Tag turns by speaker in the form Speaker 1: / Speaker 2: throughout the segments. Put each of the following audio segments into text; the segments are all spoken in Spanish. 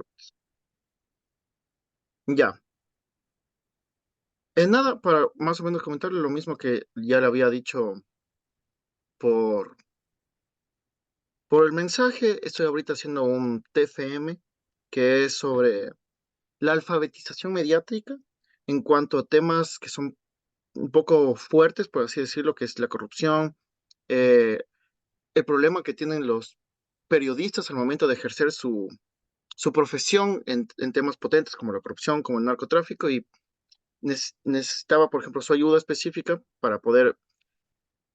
Speaker 1: preguntas. Ya. Nada, para más o menos comentarle lo mismo que ya le había dicho por, por el mensaje. Estoy ahorita haciendo un TFM que es sobre la alfabetización mediática en cuanto a temas que son un poco fuertes, por así decirlo, que es la corrupción, eh, el problema que tienen los periodistas al momento de ejercer su profesión en temas potentes como la corrupción, como el narcotráfico, y necesitaba, por ejemplo, su ayuda específica para poder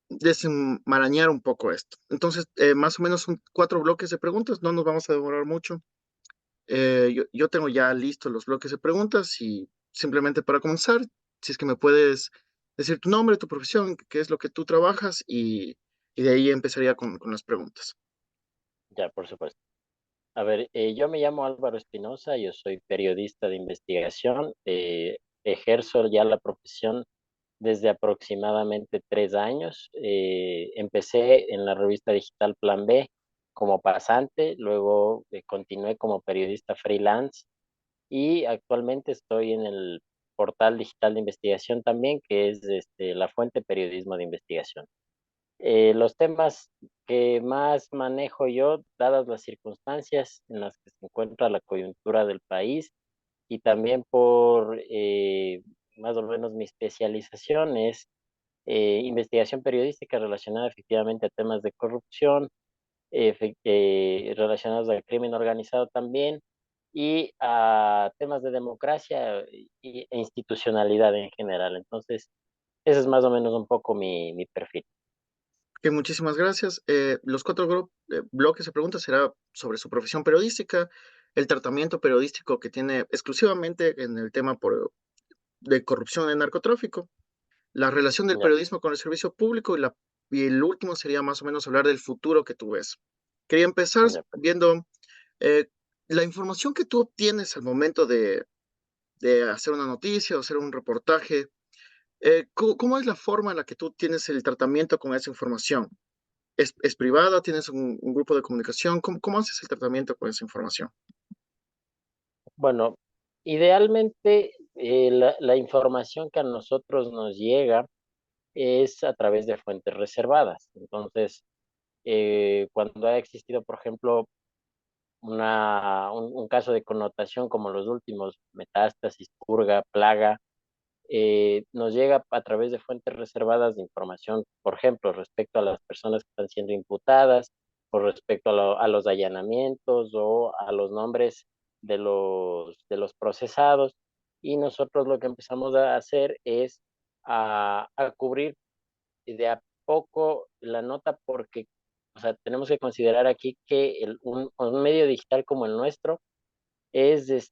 Speaker 1: desenmarañar un poco esto. Entonces, más o menos son 4 bloques de preguntas, no nos vamos a demorar mucho. Yo tengo ya listos los bloques de preguntas y simplemente para comenzar, si es que me puedes decir tu nombre, tu profesión, qué es lo que tú trabajas y de ahí empezaría con las preguntas.
Speaker 2: Ya, por supuesto. A ver, yo me llamo Álvaro Espinosa, yo soy periodista de investigación, ejerzo ya la profesión desde aproximadamente 3 años. Empecé en la revista digital Plan B como pasante, luego continué como periodista freelance y actualmente estoy en el portal digital de investigación también, que es La Fuente Periodismo de Investigación. Los temas que más manejo yo, dadas las circunstancias en las que se encuentra la coyuntura del país y también por más o menos mi especialización es investigación periodística relacionada efectivamente a temas de corrupción, relacionados al crimen organizado también y a temas de democracia e institucionalidad en general. Entonces, ese es más o menos un poco mi perfil.
Speaker 1: Que muchísimas gracias. Los 4 bloques de preguntas será sobre su profesión periodística, el tratamiento periodístico que tiene exclusivamente en el tema de corrupción y narcotráfico, la relación del
Speaker 2: Ya,
Speaker 1: periodismo con el servicio público y el último sería más o menos hablar del futuro que tú ves. Quería empezar
Speaker 2: ya.
Speaker 1: viendo eh, la información que tú obtienes al momento de hacer una noticia o hacer un reportaje. ¿Cómo es la forma en la que tú tienes el tratamiento con esa información? ¿Es privada? ¿Tienes un grupo de comunicación? ¿Cómo haces el tratamiento con esa información?
Speaker 2: Bueno, idealmente la información que a nosotros nos llega es a través de fuentes reservadas. Entonces, cuando ha existido, por ejemplo, un caso de connotación como los últimos, metástasis, purga, plaga, nos llega a través de fuentes reservadas de información, por ejemplo, respecto a las personas que están siendo imputadas, o respecto a los allanamientos o a los nombres de los procesados. Y nosotros lo que empezamos a hacer es a cubrir de a poco la nota porque, o sea, tenemos que considerar aquí que un medio digital como el nuestro es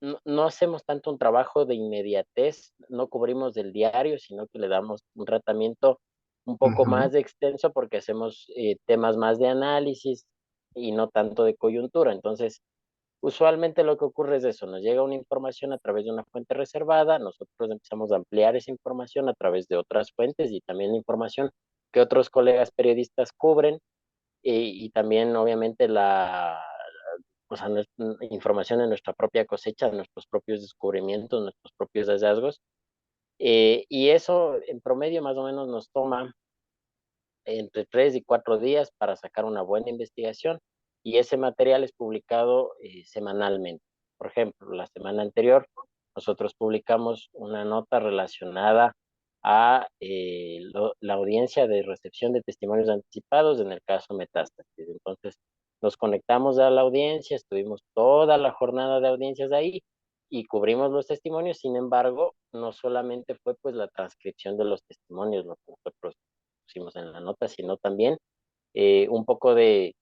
Speaker 2: no hacemos tanto un trabajo de inmediatez, no cubrimos del diario, sino que le damos un tratamiento un poco
Speaker 1: Ujú.
Speaker 2: más extenso porque hacemos temas más de análisis y no tanto de coyuntura. Entonces, usualmente lo que ocurre es eso, nos llega una información a través de una fuente reservada, nosotros empezamos a ampliar esa información a través de otras fuentes y también la información que otros colegas periodistas cubren y también obviamente o sea, información de nuestra propia cosecha, nuestros propios descubrimientos, nuestros propios hallazgos. Y eso en promedio más o menos nos toma entre 3 y 4 días para sacar una buena investigación y ese material es publicado semanalmente. Por ejemplo, la semana anterior nosotros publicamos una nota relacionada a la audiencia de recepción de testimonios anticipados en el caso Metástasis. Entonces, nos conectamos a la audiencia, estuvimos toda la jornada de audiencias ahí y cubrimos los testimonios. Sin embargo, no solamente fue pues la transcripción de los testimonios lo que nosotros pusimos en la nota, sino también un poco de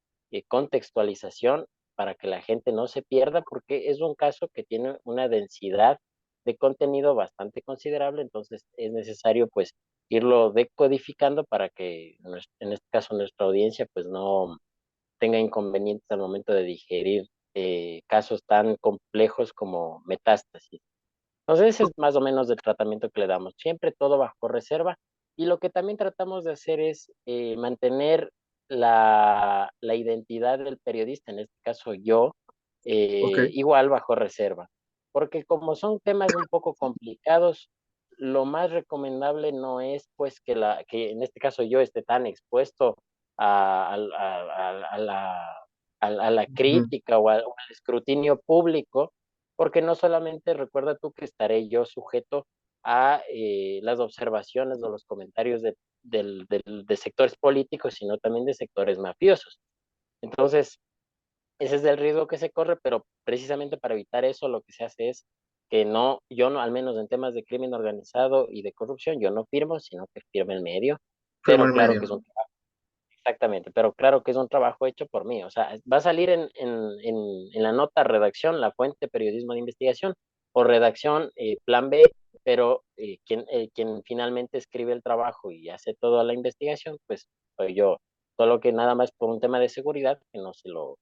Speaker 2: contextualización para que la gente no se pierda, porque es un caso que tiene una densidad de contenido bastante considerable, entonces es necesario pues irlo decodificando para que en este caso nuestra audiencia pues no tenga inconvenientes al momento de digerir casos tan complejos como metástasis. Entonces, ese es más o menos el tratamiento que le damos. Siempre todo bajo reserva. Y lo que también tratamos de hacer es mantener la identidad del periodista, en este caso yo,
Speaker 1: Ok.
Speaker 2: igual bajo reserva, porque como son temas un poco complicados, lo más recomendable no es pues que en este caso yo esté tan expuesto a la
Speaker 1: Ujú.
Speaker 2: crítica o al escrutinio público, porque no solamente recuerda tú que estaré yo sujeto a las observaciones o los comentarios de sectores políticos, sino también de sectores mafiosos. Entonces, ese es el riesgo que se corre, pero precisamente para evitar eso, lo que se hace es que no, yo no, al menos en temas de crimen organizado y de corrupción, yo no firmo, sino que firme el medio, pero
Speaker 1: Firma el
Speaker 2: claro que
Speaker 1: medio.
Speaker 2: es un trabajo, exactamente, pero claro que es un trabajo hecho por mí, o sea, va a salir en la nota redacción, la fuente periodismo de investigación, o redacción plan B, pero quien finalmente escribe el trabajo y hace toda la investigación, pues soy yo, solo que nada más por un tema de seguridad que no se lo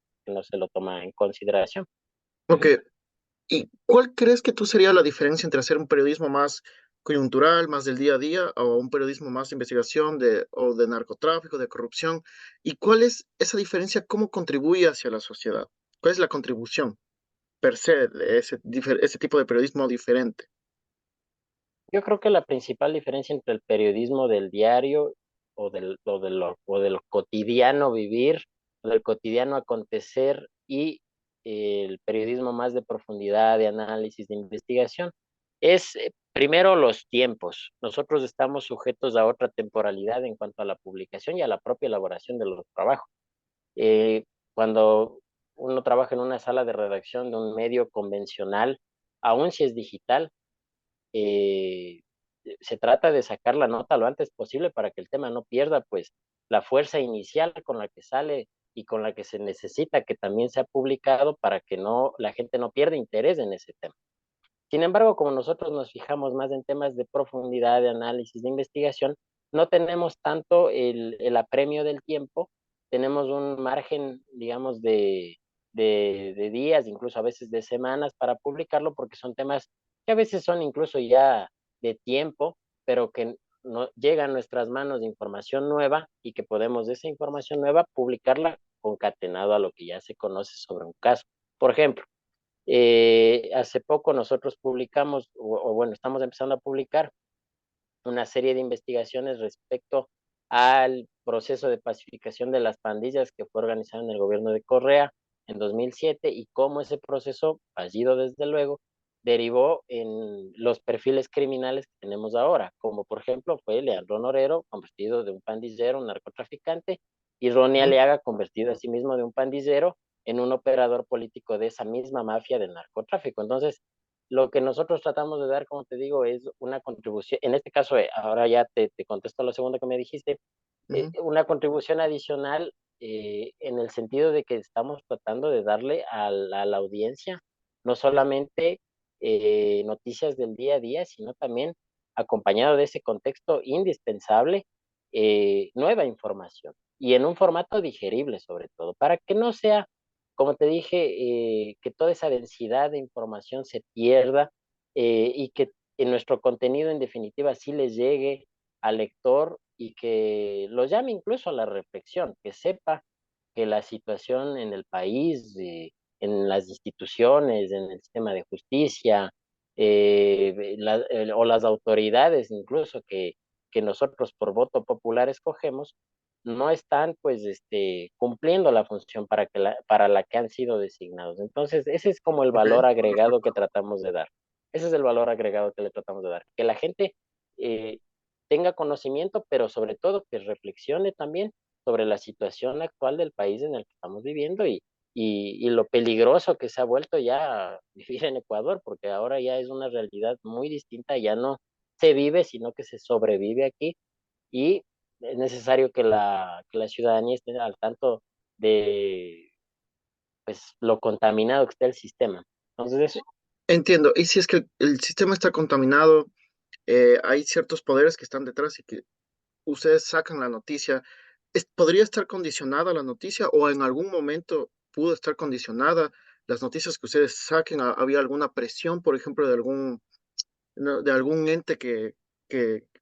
Speaker 2: toma en consideración.
Speaker 1: Ok. ¿Y cuál crees que tú sería la diferencia entre hacer un periodismo más coyuntural, más del día a día, o un periodismo más de investigación o de narcotráfico, de corrupción? ¿Y cuál es esa diferencia? ¿Cómo contribuye hacia la sociedad? ¿Cuál es la contribución per se de ese tipo de periodismo diferente?
Speaker 2: Yo creo que la principal diferencia entre el periodismo del diario o del cotidiano vivir, o del cotidiano acontecer y el periodismo más de profundidad, de análisis, de investigación, es primero los tiempos. Nosotros estamos sujetos a otra temporalidad en cuanto a la publicación y a la propia elaboración de los trabajos. Cuando uno trabaja en una sala de redacción de un medio convencional, aun si es digital, eh, se trata de sacar la nota lo antes posible para que el tema no pierda pues la fuerza inicial con la que sale y con la que se necesita que también sea publicado para que no la gente no pierda interés en ese tema. Sin embargo, como nosotros nos fijamos más en temas de profundidad, de análisis, de investigación, no tenemos tanto el apremio del tiempo, tenemos un margen, digamos, de días, incluso a veces de semanas para publicarlo, porque son temas que a veces son incluso ya de tiempo, pero que no, llega a nuestras manos de información nueva y que podemos de esa información nueva publicarla concatenado a lo que ya se conoce sobre un caso. Por ejemplo, hace poco nosotros publicamos, o bueno, estamos empezando a publicar una serie de investigaciones respecto al proceso de pacificación de las pandillas que fue organizado en el gobierno de Correa en 2007 y cómo ese proceso, fallido desde luego, derivó en los perfiles criminales que tenemos ahora, como por ejemplo fue Leandro Norero, convertido de un pandillero, un narcotraficante, y Ronnie
Speaker 1: Ujú.
Speaker 2: Aliaga, convertido a sí mismo de un pandillero en un operador político de esa misma mafia del narcotráfico. Entonces, lo que nosotros tratamos de dar, como te digo, es una contribución, en este caso, ahora ya te contesto lo segundo que me dijiste,
Speaker 1: Ujú.
Speaker 2: una contribución adicional en el sentido de que estamos tratando de darle a la audiencia no solamente noticias del día a día, sino también acompañado de ese contexto indispensable, nueva información y en un formato digerible sobre todo, para que no sea, como te dije, que toda esa densidad de información se pierda y que en nuestro contenido en definitiva sí les llegue al lector y que lo llame incluso a la reflexión, que sepa que la situación en el país, en las instituciones, en el sistema de justicia, o las autoridades incluso que nosotros por voto popular escogemos, no están pues cumpliendo la función para la que han sido designados. Entonces, ese es como el
Speaker 1: Ok.
Speaker 2: valor agregado que tratamos de dar. Ese es el valor agregado que le tratamos de dar. Que la gente eh, tenga conocimiento, pero sobre todo que reflexione también sobre la situación actual del país en el que estamos viviendo y lo peligroso que se ha vuelto ya vivir en Ecuador, porque ahora ya es una realidad muy distinta, ya no se vive, sino que se sobrevive aquí y es necesario que la ciudadanía esté al tanto de pues, lo contaminado que está el sistema. Entonces, eso.
Speaker 1: Entiendo. Y si es que el sistema está contaminado, hay ciertos poderes que están detrás y que ustedes sacan la noticia, ¿podría estar condicionada la noticia o en algún momento pudo estar condicionada las noticias que ustedes saquen? ¿Había alguna presión, por ejemplo, de de algún ente que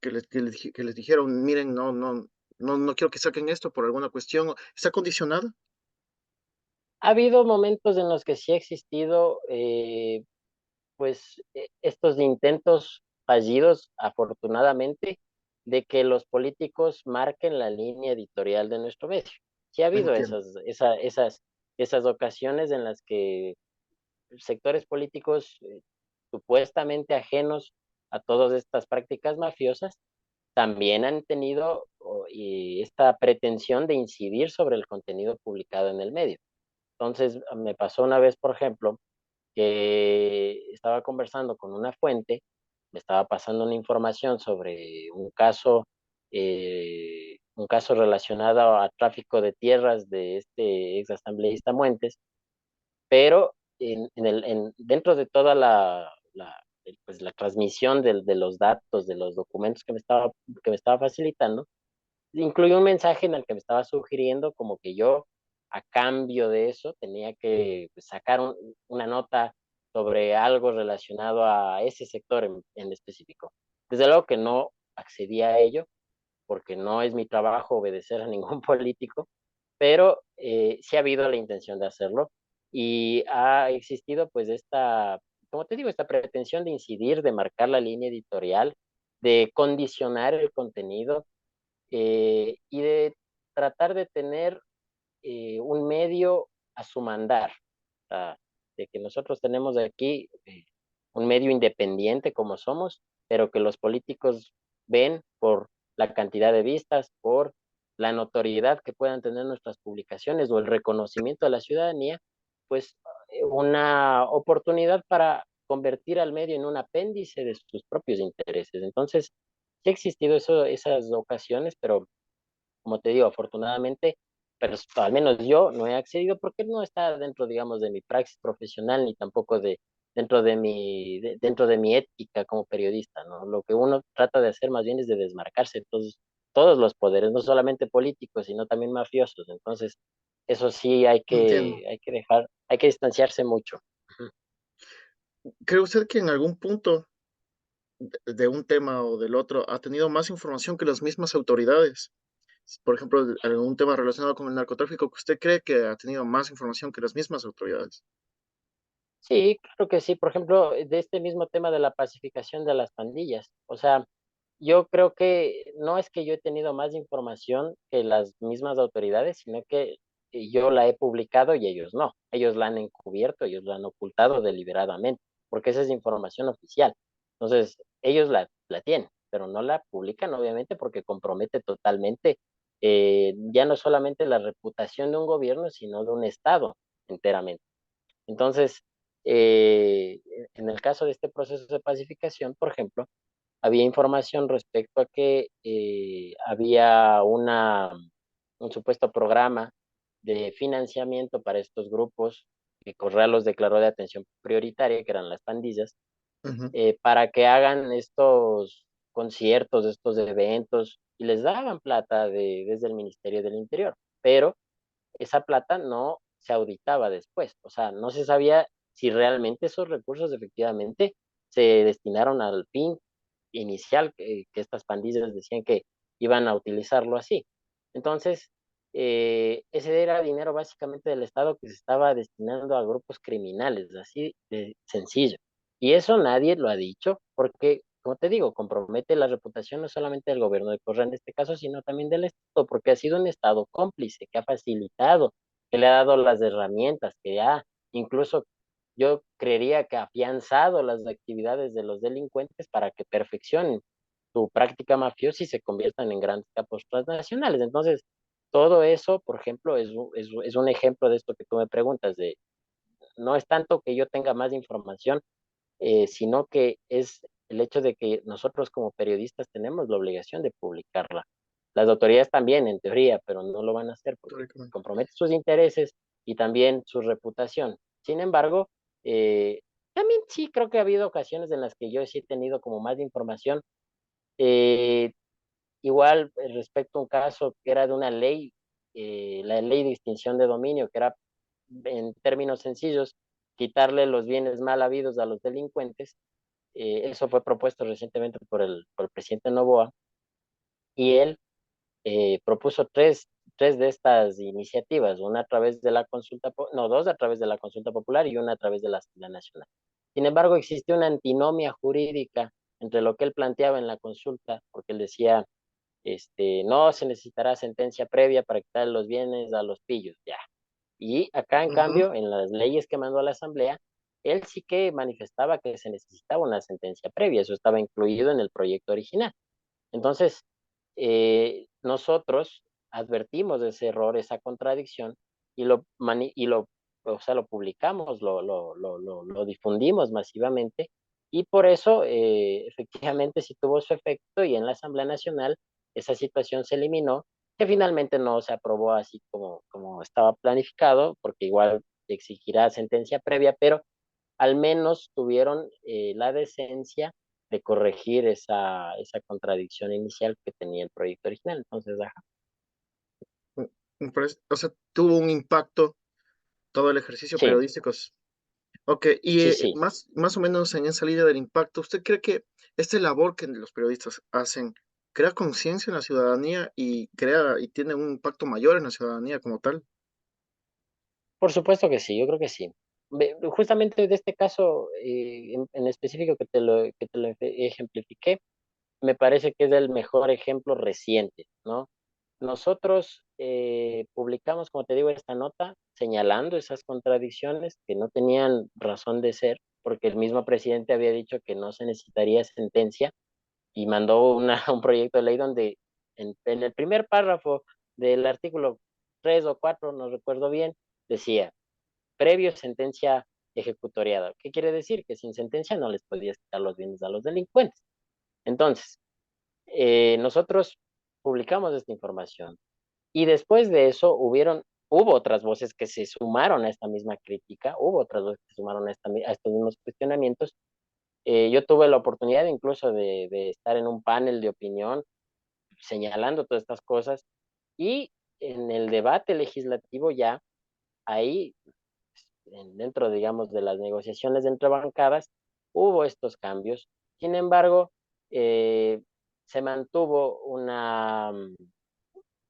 Speaker 1: les dijeron, miren, no quiero que saquen esto por alguna cuestión? ¿Está condicionada?
Speaker 2: Ha habido momentos en los que sí ha existido, estos intentos fallidos, afortunadamente, de que los políticos marquen la línea editorial de nuestro medio. Sí ha habido
Speaker 1: Entiendo,
Speaker 2: esas ocasiones en las que sectores políticos supuestamente ajenos a todas estas prácticas mafiosas también han tenido esta pretensión de incidir sobre el contenido publicado en el medio. Entonces, me pasó una vez, por ejemplo, que estaba conversando con una fuente, me estaba pasando una información sobre un caso relacionado a tráfico de tierras de este ex asambleísta Muentes, pero dentro de toda la transmisión de los datos, de los documentos que me estaba facilitando, incluyó un mensaje en el que me estaba sugiriendo como que yo, a cambio de eso, tenía que sacar una nota sobre algo relacionado a ese sector en específico. Desde luego que no accedí a ello, porque no es mi trabajo obedecer a ningún político, pero sí ha habido la intención de hacerlo y ha existido pues como te digo, esta pretensión de incidir, de marcar la línea editorial, de condicionar el contenido y de tratar de tener un medio a su mandar, de que nosotros tenemos aquí un medio independiente como somos, pero que los políticos ven por la cantidad de vistas, por la notoriedad que puedan tener nuestras publicaciones o el reconocimiento de la ciudadanía, pues una oportunidad para convertir al medio en un apéndice de sus propios intereses. Entonces, sí ha existido esas ocasiones, pero como te digo, afortunadamente, pero al menos yo no he accedido porque no está dentro, digamos, de mi praxis profesional ni tampoco dentro de mi ética como periodista, ¿no? Lo que uno trata de hacer más bien es de desmarcarse de todos los poderes, no solamente políticos, sino también mafiosos. Entonces, eso sí
Speaker 1: entiendo.
Speaker 2: hay que distanciarse mucho. Ujú.
Speaker 1: ¿Cree usted que en algún punto de un tema o del otro ha tenido más información que las mismas autoridades? Por ejemplo, algún tema relacionado con el narcotráfico que usted cree que ha tenido más información que las mismas autoridades.
Speaker 2: Sí, claro que sí. Por ejemplo, de este mismo tema de la pacificación de las pandillas. O sea, yo creo que no es que yo he tenido más información que las mismas autoridades, sino que yo la he publicado y ellos no. Ellos la han encubierto, ellos la han ocultado deliberadamente, porque esa es información oficial. Entonces, ellos la tienen, pero no la publican, obviamente, porque compromete totalmente ya no solamente la reputación de un gobierno, sino de un Estado enteramente. Entonces, eh, en el caso de este proceso de pacificación, por ejemplo, había información respecto a que había un supuesto programa de financiamiento para estos grupos que Correa los declaró de atención prioritaria, que eran las pandillas,
Speaker 1: Ujú,
Speaker 2: para que hagan estos conciertos, estos eventos, y les daban plata desde el Ministerio del Interior, pero esa plata no se auditaba después, o sea, no se sabía si realmente esos recursos efectivamente se destinaron al fin inicial que estas pandillas decían que iban a utilizarlo así. Entonces, ese era dinero básicamente del Estado que se estaba destinando a grupos criminales, así de sencillo. Y eso nadie lo ha dicho porque, como te digo, compromete la reputación no solamente del gobierno de Correa en este caso, sino también del Estado, porque ha sido un Estado cómplice que ha facilitado, que le ha dado las herramientas, que ha incluso yo creería que ha afianzado las actividades de los delincuentes para que perfeccionen su práctica mafiosa y se conviertan en grandes capos transnacionales. Entonces, todo eso, por ejemplo, es un ejemplo de esto que tú me preguntas, de no es tanto que yo tenga más información, sino que es el hecho de que nosotros como periodistas tenemos la obligación de publicarla. Las autoridades también, en teoría, pero no lo van a hacer porque
Speaker 1: teóricamente.
Speaker 2: compromete sus intereses y también su reputación. Sin embargo, eh, también sí creo que ha habido ocasiones en las que yo sí he tenido como más información. Eh, Igual respecto a un caso que era de una ley, la ley de extinción de dominio, que era en términos sencillos, quitarle los bienes mal habidos a los delincuentes. Eso fue propuesto recientemente por el presidente Noboa y él propuso tres de estas iniciativas, una a través de la consulta, no, dos a través de la consulta popular y una a través de la Asamblea Nacional. Sin embargo, existe una antinomia jurídica entre lo que él planteaba en la consulta, porque él decía, no se necesitará sentencia previa para quitar los bienes a los pillos, ya. Y acá, en
Speaker 1: Ujú.
Speaker 2: cambio, en las leyes que mandó a la Asamblea, él sí que manifestaba que se necesitaba una sentencia previa, eso estaba incluido en el proyecto original. Entonces, nosotros advertimos de ese error, esa contradicción, o sea, lo publicamos, lo difundimos masivamente, y por eso, efectivamente, sí tuvo su efecto, y en la Asamblea Nacional esa situación se eliminó, que finalmente no se aprobó así como estaba planificado, porque igual exigirá sentencia previa, pero al menos tuvieron la decencia de corregir esa contradicción inicial que tenía el proyecto original. Entonces, ajá.
Speaker 1: O sea, tuvo un impacto todo el ejercicio
Speaker 2: Sí,
Speaker 1: periodístico. Ok, y
Speaker 2: sí, sí.
Speaker 1: más o menos en esa línea del impacto, ¿usted cree que esta labor que los periodistas hacen crea conciencia en la ciudadanía y crea y tiene un impacto mayor en la ciudadanía como tal?
Speaker 2: Por supuesto que sí, yo creo que sí. Justamente de este caso en específico que te lo ejemplifiqué, me parece que es el mejor ejemplo reciente, ¿no? Nosotros publicamos, como te digo, esta nota señalando esas contradicciones que no tenían razón de ser, porque el mismo presidente había dicho que no se necesitaría sentencia y mandó un proyecto de ley donde en el primer párrafo del artículo 3 o 4, no recuerdo bien, decía, previo sentencia ejecutoriada. ¿Qué quiere decir? Que sin sentencia no les podías quitar los bienes a los delincuentes. Entonces, nosotros publicamos esta información y después de eso hubo otras voces que se sumaron a esta misma crítica, hubo otras voces que se sumaron a estos mismos cuestionamientos. Yo tuve la oportunidad incluso de estar en un panel de opinión señalando todas estas cosas y en el debate legislativo ya ahí dentro, digamos, de las negociaciones entre bancadas, hubo estos cambios. Sin embargo, se mantuvo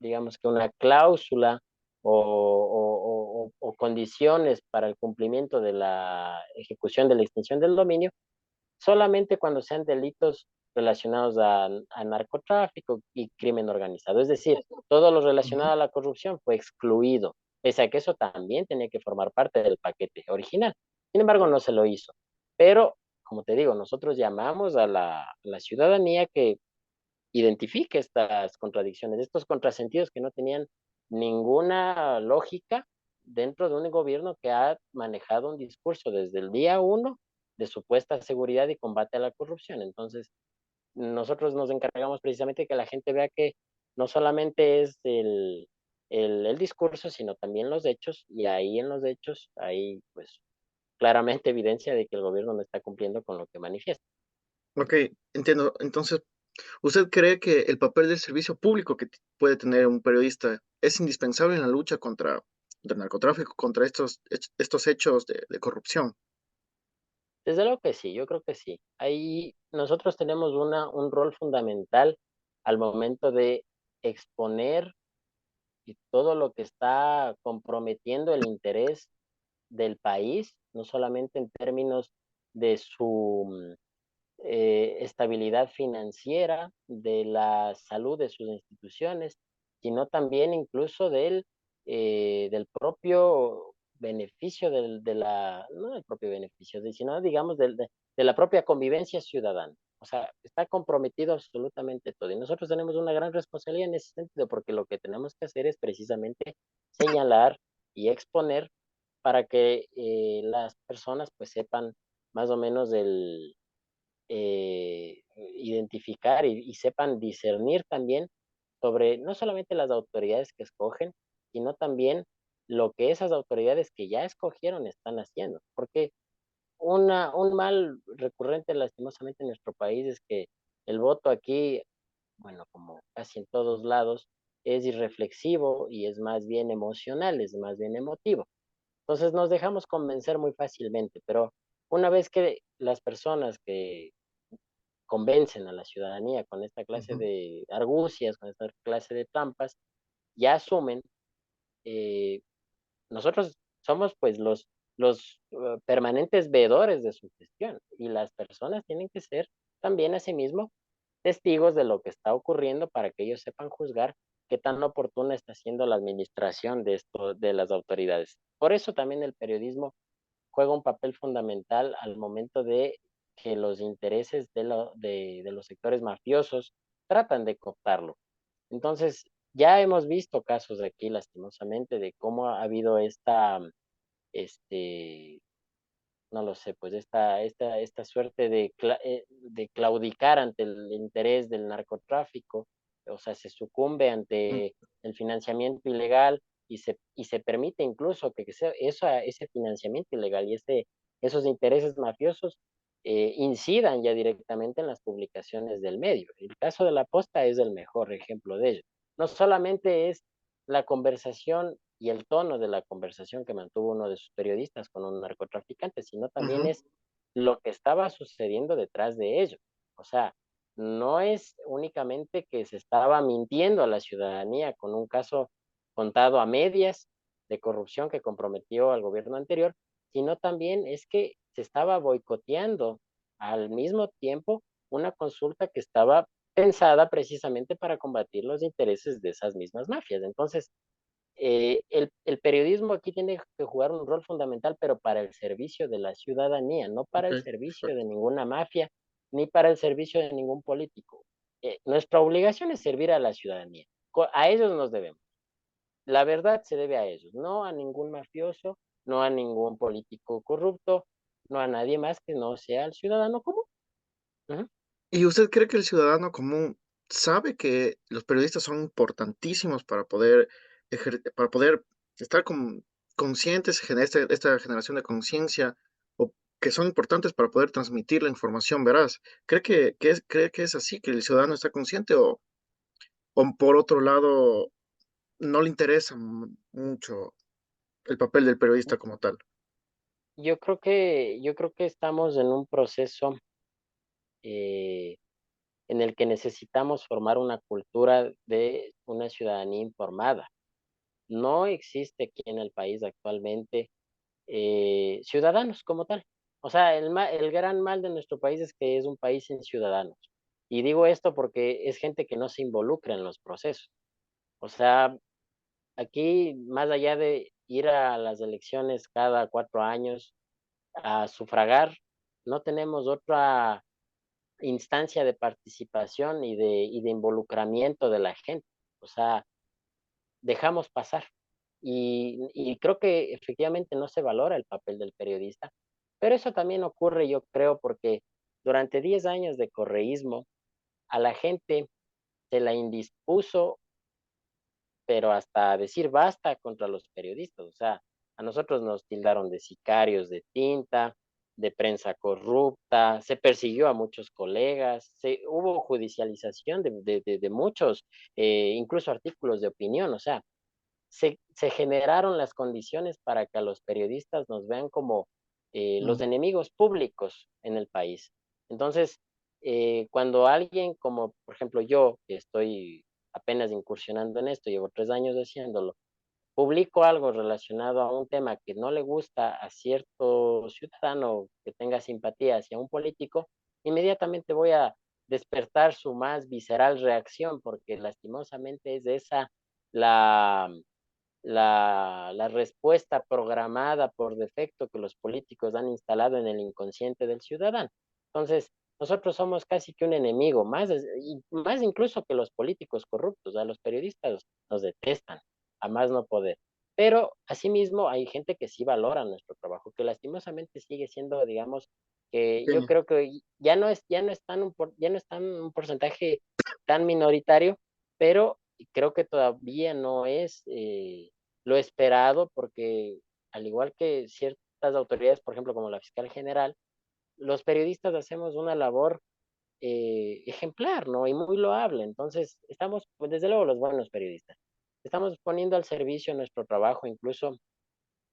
Speaker 2: digamos que una cláusula o condiciones para el cumplimiento de la ejecución de la extinción del dominio solamente cuando sean delitos relacionados a narcotráfico y crimen organizado. Es decir, todo lo
Speaker 1: Ujú.
Speaker 2: relacionado a la corrupción fue excluido, pese a que eso también tenía que formar parte del paquete original. Sin embargo, no se lo hizo. Pero, como te digo, nosotros llamamos a la ciudadanía que identifique estas contradicciones, estos contrasentidos que no tenían ninguna lógica dentro de un gobierno que ha manejado un discurso desde el día uno de supuesta seguridad y combate a la corrupción. Entonces, nosotros nos encargamos precisamente de que la gente vea que no solamente es el discurso, sino también los hechos, y ahí en los hechos hay pues claramente evidencia de que el gobierno no está cumpliendo con lo que manifiesta.
Speaker 1: Ok, entiendo. Entonces, ¿usted cree que el papel del servicio público que puede tener un periodista es indispensable en la lucha contra el narcotráfico, contra estos hechos de corrupción?
Speaker 2: Desde luego que sí, yo creo que sí. Ahí nosotros tenemos un rol fundamental al momento de exponer y todo lo que está comprometiendo el interés del país, no solamente en términos de su estabilidad financiera, de la salud de sus instituciones, sino también incluso del propio beneficio no del propio beneficio, sino digamos de la propia convivencia ciudadana. O sea, está comprometido absolutamente todo. Y nosotros tenemos una gran responsabilidad en ese sentido, porque lo que tenemos que hacer es precisamente señalar y exponer para que las personas pues sepan más o menos identificar y sepan discernir también sobre no solamente las autoridades que escogen, sino también lo que esas autoridades que ya escogieron están haciendo. Porque un mal recurrente lastimosamente en nuestro país es que el voto aquí, bueno, como casi en todos lados, es irreflexivo y es más bien emocional, es más bien emotivo. Entonces nos dejamos convencer muy fácilmente, pero una vez que las personas que convencen a la ciudadanía con esta clase
Speaker 1: Ujú.
Speaker 2: de argucias, con esta clase de trampas, ya asumen, eh, nosotros somos pues los permanentes veedores de su gestión y las personas tienen que ser también asimismo testigos de lo que está ocurriendo para que ellos sepan juzgar qué tan oportuna está siendo la administración de esto, de las autoridades. Por eso también el periodismo juega un papel fundamental al momento de que los intereses de los sectores mafiosos tratan de cooptarlo. Entonces, ya hemos visto casos aquí, lastimosamente, de cómo ha habido este, no lo sé, pues esta suerte de claudicar ante el interés del narcotráfico, o sea, se sucumbe
Speaker 1: Mm,
Speaker 2: ante el financiamiento ilegal y se permite incluso que ese financiamiento ilegal y esos intereses mafiosos incidan ya directamente en las publicaciones del medio. El caso de la Posta es el mejor ejemplo de ello. No solamente es la conversación y el tono de la conversación que mantuvo uno de sus periodistas con un narcotraficante, sino también
Speaker 1: ujú,
Speaker 2: es lo que estaba sucediendo detrás de ello. O sea, no es únicamente que se estaba mintiendo a la ciudadanía con un caso contado a medias de corrupción que comprometió al gobierno anterior, sino también es que se estaba boicoteando al mismo tiempo una consulta que estaba pensada precisamente para combatir los intereses de esas mismas mafias. Entonces, el periodismo aquí tiene que jugar un rol fundamental, pero para el servicio de la ciudadanía, no para
Speaker 1: ok,
Speaker 2: el servicio de
Speaker 1: perfecto.
Speaker 2: ninguna mafia, ni para el servicio de ningún político. Nuestra obligación es servir a la ciudadanía. A ellos nos debemos. La verdad se debe a ellos, no a ningún mafioso, no a ningún político corrupto, no a nadie más que no sea el ciudadano común. Ujú.
Speaker 1: ¿Y usted cree que el ciudadano común sabe que los periodistas son importantísimos para poder estar conscientes, esta generación de conciencia, o que son importantes para poder transmitir la información veraz? ¿Cree que es así, que el ciudadano está consciente o por otro lado no le interesa mucho el papel del periodista como tal?
Speaker 2: Yo creo que estamos en un proceso eh, en el que necesitamos formar una cultura de una ciudadanía informada. No existe aquí en el país actualmente ciudadanos como tal. O sea, el gran mal de nuestro país es que es un país sin ciudadanos. Y digo esto porque es gente que no se involucra en los procesos. O sea, aquí, más allá de ir a las elecciones cada 4 años a sufragar, no tenemos otra instancia de participación y de involucramiento de la gente. O sea, dejamos pasar. Y creo que efectivamente no se valora el papel del periodista, pero eso también ocurre, yo creo, porque durante 10 años de correísmo a la gente se la indispuso, pero hasta decir basta contra los periodistas. O sea, a nosotros nos tildaron de sicarios de tinta, de prensa corrupta, se persiguió a muchos colegas, hubo judicialización de muchos, incluso artículos de opinión. O sea, se generaron las condiciones para que a los periodistas nos vean como los
Speaker 1: Mm,
Speaker 2: enemigos públicos en el país. Entonces, cuando alguien como, por ejemplo, yo, que estoy apenas incursionando en esto, llevo 3 años haciéndolo, publico algo relacionado a un tema que no le gusta a cierto ciudadano que tenga simpatía hacia un político, inmediatamente voy a despertar su más visceral reacción, porque lastimosamente es esa la, la respuesta programada por defecto que los políticos han instalado en el inconsciente del ciudadano. Entonces, nosotros somos casi que un enemigo, y más incluso que los políticos corruptos. A los periodistas nos detestan, a más no poder. Pero asimismo hay gente que sí valora nuestro trabajo, que lastimosamente sigue siendo, digamos, que yo
Speaker 1: pequeño.
Speaker 2: creo que ya no es tan un porcentaje tan minoritario, pero creo que todavía no es lo esperado, porque al igual que ciertas autoridades, por ejemplo, como la fiscal general, los periodistas hacemos una labor ejemplar, ¿no? Y muy loable. Entonces, estamos, pues desde luego los buenos periodistas, estamos poniendo al servicio nuestro trabajo, incluso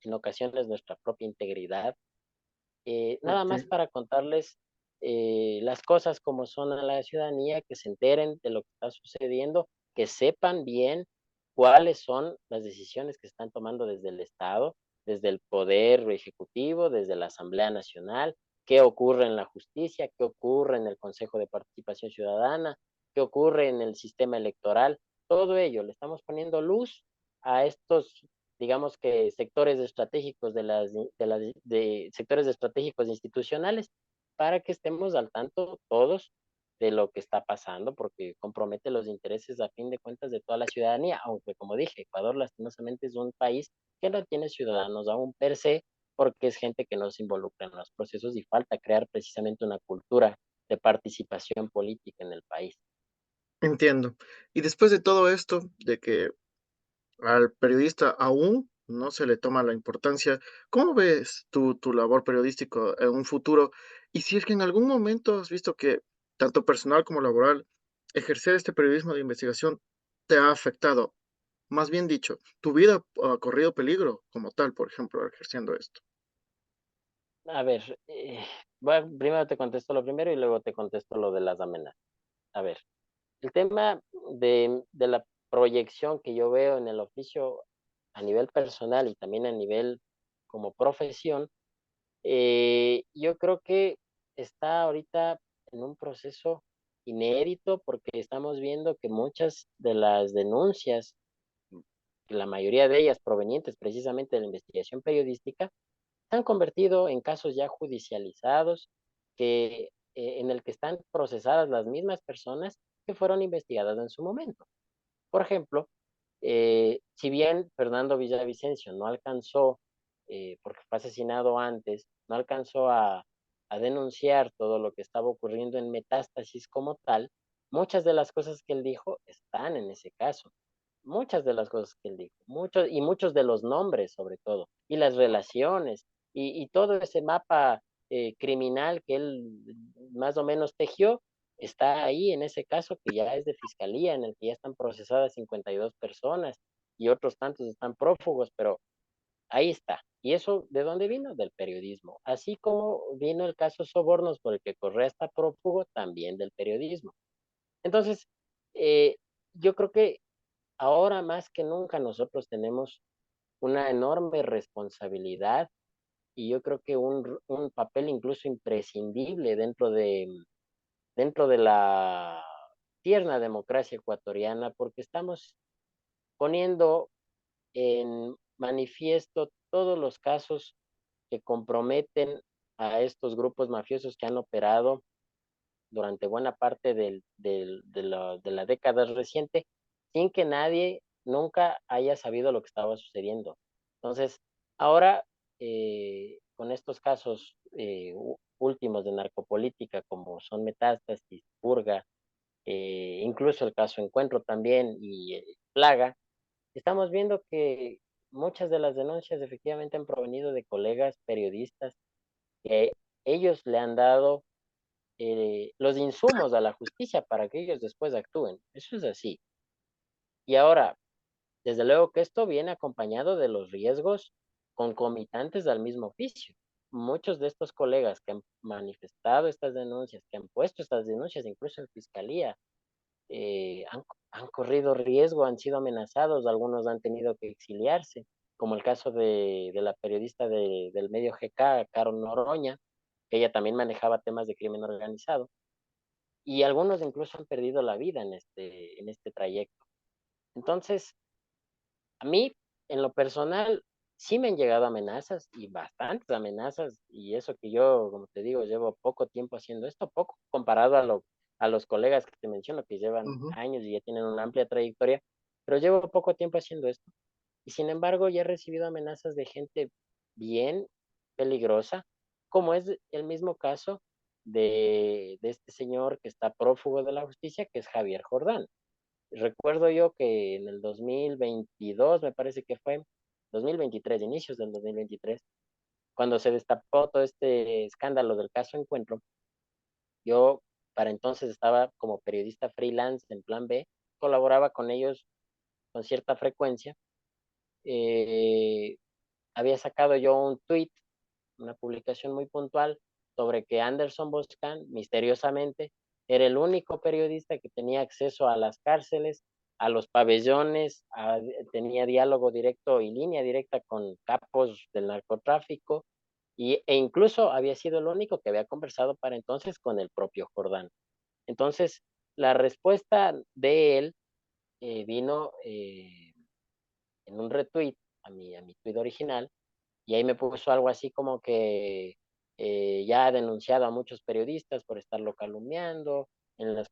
Speaker 2: en ocasiones nuestra propia integridad, nada
Speaker 1: Ok,
Speaker 2: más para contarles las cosas como son a la ciudadanía, que se enteren de lo que está sucediendo, que sepan bien cuáles son las decisiones que están tomando desde el Estado, desde el Poder Ejecutivo, desde la Asamblea Nacional, qué ocurre en la justicia, qué ocurre en el Consejo de Participación Ciudadana, qué ocurre en el sistema electoral, todo ello, le estamos poniendo luz a estos, digamos que sectores estratégicos de sectores estratégicos institucionales para que estemos al tanto todos de lo que está pasando, porque compromete los intereses a fin de cuentas de toda la ciudadanía, aunque como dije, Ecuador lastimosamente es un país que no tiene ciudadanos aún per se, porque es gente que no se involucra en los procesos y falta crear precisamente una cultura de participación política en el país.
Speaker 1: Entiendo. Y después de todo esto, de que al periodista aún no se le toma la importancia, ¿cómo ves tu labor periodística en un futuro? Y si es que en algún momento has visto que, tanto personal como laboral, ejercer este periodismo de investigación te ha afectado, más bien dicho, tu vida ha corrido peligro como tal, por ejemplo, ejerciendo esto.
Speaker 2: A ver, primero te contesto lo primero y luego te contesto lo de las amenazas. A ver, el tema de la proyección que yo veo en el oficio a nivel personal y también a nivel como profesión, yo creo que está ahorita en un proceso inédito porque estamos viendo que muchas de las denuncias, la mayoría de ellas provenientes precisamente de la investigación periodística, se han convertido en casos ya judicializados que, en el que están procesadas las mismas personas que fueron investigadas en su momento. Por ejemplo, si bien Fernando Villavicencio no alcanzó, porque fue asesinado antes, no alcanzó a denunciar todo lo que estaba ocurriendo en Metástasis como tal, muchas de las cosas que él dijo están en ese caso. Muchas de las cosas que él dijo, muchos y muchos de los nombres sobre todo, y las relaciones, y todo ese mapa criminal que él más o menos tejió, está ahí en ese caso que ya es de fiscalía, en el que ya están procesadas 52 personas y otros tantos están prófugos, pero ahí está. ¿Y eso de dónde vino? Del periodismo. Así como vino el caso Sobornos por el que Correa está prófugo, también del periodismo. Entonces, eh, yo creo que ahora más que nunca nosotros tenemos una enorme responsabilidad y yo creo que un papel incluso imprescindible dentro de la tierna democracia ecuatoriana, porque estamos poniendo en manifiesto todos los casos que comprometen a estos grupos mafiosos que han operado durante buena parte de la década reciente sin que nadie nunca haya sabido lo que estaba sucediendo. Entonces, ahora, con estos casos últimos de narcopolítica, como son Metástasis, Purga, incluso el caso Encuentro también y Plaga, estamos viendo que muchas de las denuncias efectivamente han provenido de colegas periodistas que ellos le han dado los insumos a la justicia para que ellos después actúen. Eso es así. Y ahora, desde luego que esto viene acompañado de los riesgos concomitantes al mismo oficio. Muchos de estos colegas que han manifestado estas denuncias, que han puesto estas denuncias, incluso en fiscalía, han corrido riesgo, han sido amenazados, algunos han tenido que exiliarse, como el caso de la periodista del medio GK, Carol Noroña, que ella también manejaba temas de crimen organizado y algunos incluso han perdido la vida en este trayecto. Entonces, a mí, en lo personal, sí me han llegado amenazas y bastantes amenazas, y eso que yo, como te digo, llevo poco tiempo haciendo esto, poco comparado a los colegas que te menciono, que llevan
Speaker 1: Ujú.
Speaker 2: años y ya tienen una amplia trayectoria, pero llevo poco tiempo haciendo esto. Y sin embargo, ya he recibido amenazas de gente bien peligrosa, como es el mismo caso de este señor que está prófugo de la justicia, que es Javier Jordán. Recuerdo yo que en el 2022, me parece que fue, 2023, inicios del 2023, cuando se destapó todo este escándalo del caso Encuentro, yo para entonces estaba como periodista freelance en Plan B, colaboraba con ellos con cierta frecuencia. Eh, Había sacado yo un tweet, una publicación muy puntual sobre que Anderson Boscan, misteriosamente, era el único periodista que tenía acceso a las cárceles a los pabellones, tenía diálogo directo y línea directa con capos del narcotráfico e incluso había sido el único que había conversado para entonces con el propio Jordán. Entonces, la respuesta de él vino en un retweet a mi tweet original y ahí me puso algo así como que ya ha denunciado a muchos periodistas por estarlo calumniando en las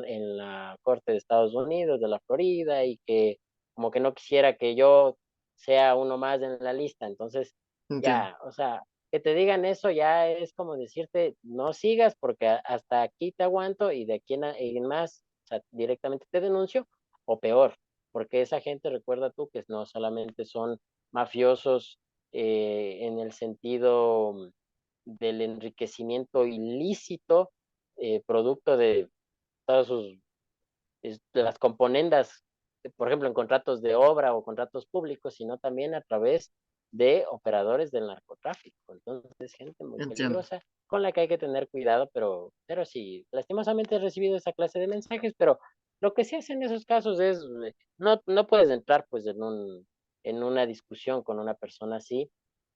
Speaker 2: en la Corte de Estados Unidos, de la Florida, y que como que no quisiera que yo sea uno más en la lista. Entonces,
Speaker 1: entiendo,
Speaker 2: ya, o sea, que te digan eso ya es como decirte, no sigas porque hasta aquí te aguanto y de aquí en más, o sea, directamente te denuncio, o peor, porque esa gente, recuerda tú, que no solamente son mafiosos en el sentido del enriquecimiento ilícito, producto de todas las componendas, por ejemplo, en contratos de obra o contratos públicos, sino también a través de operadores del narcotráfico. Entonces, gente muy
Speaker 1: entiendo.
Speaker 2: peligrosa con la que hay que tener cuidado, pero sí, lastimosamente he recibido esa clase de mensajes, pero lo que se hace en esos casos es, no puedes entrar pues en una discusión con una persona así,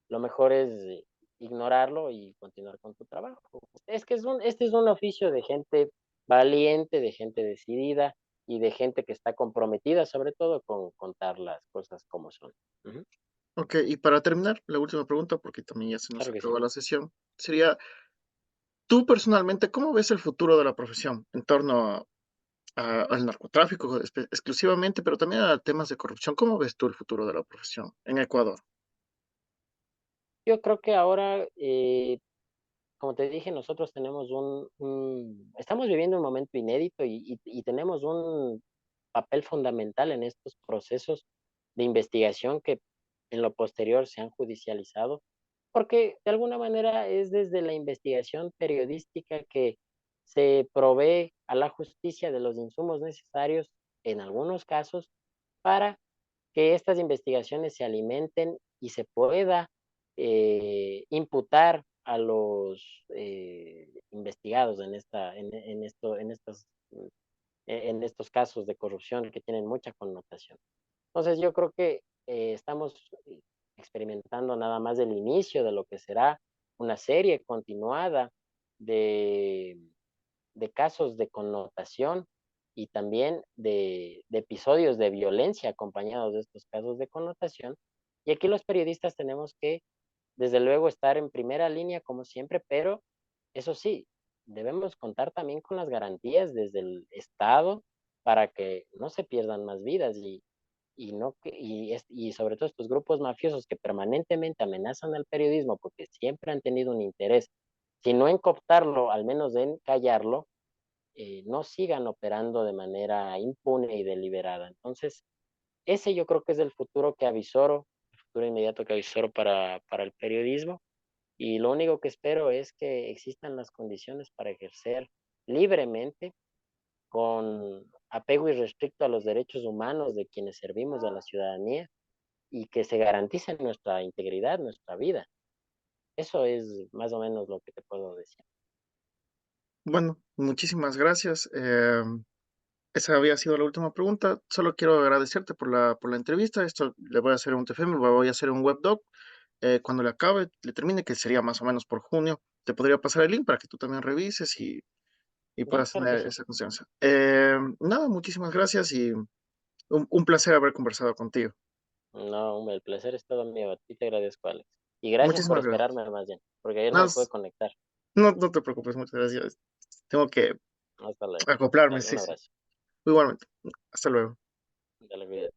Speaker 2: lo mejor es ignorarlo y continuar con tu trabajo. Es que este es un oficio de gente valiente, de gente decidida y de gente que está comprometida, sobre todo con contar las cosas como son. Ujú.
Speaker 1: Ok, y para terminar, la última pregunta, porque también ya se nos
Speaker 2: Claro que sí.
Speaker 1: acabó la sesión, sería, tú personalmente, ¿cómo ves el futuro de la profesión en torno al narcotráfico exclusivamente, pero también a temas de corrupción? ¿Cómo ves tú el futuro de la profesión en Ecuador?
Speaker 2: Yo creo que ahora, como te dije, nosotros tenemos estamos viviendo un momento inédito y tenemos un papel fundamental en estos procesos de investigación que en lo posterior se han judicializado, porque de alguna manera es desde la investigación periodística que se provee a la justicia de los insumos necesarios, en algunos casos, para que estas investigaciones se alimenten y se pueda imputar a los investigados en estos casos de corrupción que tienen mucha connotación. Entonces yo creo que estamos experimentando nada más el inicio de lo que será una serie continuada de, de casos de connotación y también de episodios de violencia acompañados de estos casos de connotación. Y aquí los periodistas tenemos que, desde luego, estar en primera línea como siempre, pero eso sí, debemos contar también con las garantías desde el Estado para que no se pierdan más vidas no que, y sobre todo estos grupos mafiosos que permanentemente amenazan al periodismo porque siempre han tenido un interés, si no en cooptarlo, al menos en callarlo, no sigan operando de manera impune y deliberada. Entonces, ese yo creo que es el futuro que avisoro, el futuro inmediato que avisoro para el periodismo. Y lo único que espero es que existan las condiciones para ejercer libremente, con apego irrestricto a los derechos humanos de quienes servimos a la ciudadanía y que se garantice nuestra integridad, nuestra vida. Eso es más o menos lo que te puedo decir.
Speaker 1: Bueno, muchísimas gracias. Esa había sido la última pregunta. Solo quiero agradecerte por la entrevista. Esto le voy a hacer un TFM, le voy a hacer un webdoc. Cuando le acabe, le termine, que sería más o menos por junio, te podría pasar el link para que tú también revises y
Speaker 2: Ya,
Speaker 1: puedas
Speaker 2: claro que
Speaker 1: tener
Speaker 2: sí.
Speaker 1: esa confianza. Nada, muchísimas gracias y un placer haber conversado contigo.
Speaker 2: No, hombre, el placer es todo mío. A ti te agradezco, Alex. Y gracias por
Speaker 1: Muchísimas gracias.
Speaker 2: esperarme más bien, porque ayer no
Speaker 1: No,
Speaker 2: me pude conectar.
Speaker 1: no te preocupes, muchas gracias. Tengo que
Speaker 2: Hasta luego.
Speaker 1: acoplarme,
Speaker 2: Dale,
Speaker 1: sí,
Speaker 2: un
Speaker 1: sí.
Speaker 2: abrazo.
Speaker 1: Igualmente. Hasta luego.
Speaker 2: Dale, cuídate.